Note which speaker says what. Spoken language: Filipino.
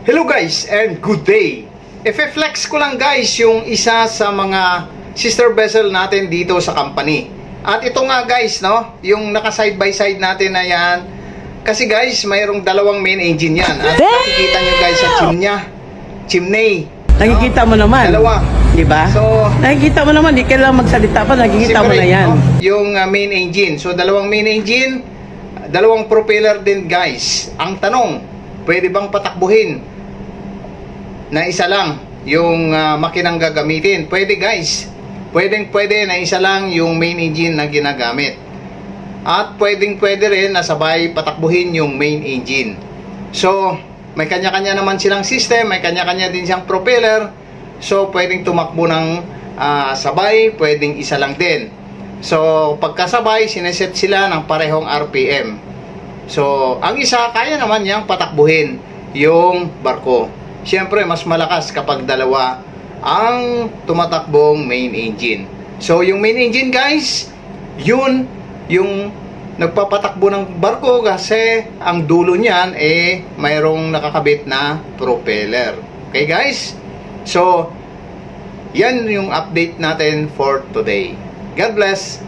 Speaker 1: Hello guys and good day. I-flex ko lang guys yung isa sa mga sister vessel natin dito sa company. At ito nga guys, no, yung naka side by side natin na yan. Kasi guys, mayroong dalawang main engine yan. At nakikita nyo guys sa chimney.
Speaker 2: Nakikita mo naman.
Speaker 1: Dalawa.
Speaker 2: Diba? So, nakikita mo naman, di kailangan magsalita pa, nakikita mo na yan.
Speaker 1: No? Yung main engine. So, dalawang main engine, dalawang propeller din guys. Ang tanong, pwede bang patakbuhin na isa lang yung makinang gagamitin? Pwede guys. Pwede na isa lang yung main engine na ginagamit. At pwede rin na sabay patakbuhin yung main engine. So, may kanya-kanya naman silang system, may kanya-kanya din siyang propeller. So, pwedeng tumakbo ng sabay, pwedeng isa lang din. So, pagkasabay, sineset sila ng parehong RPM. So, ang isa, kaya naman niyang patakbuhin yung barko. Siyempre, mas malakas kapag dalawa ang tumatakbong main engine. So, yung main engine guys, yun yung nagpapatakbo ng barko kasi ang dulo niyan mayroong nakakabit na propeller. Okay guys? So, yan yung update natin for today. God bless!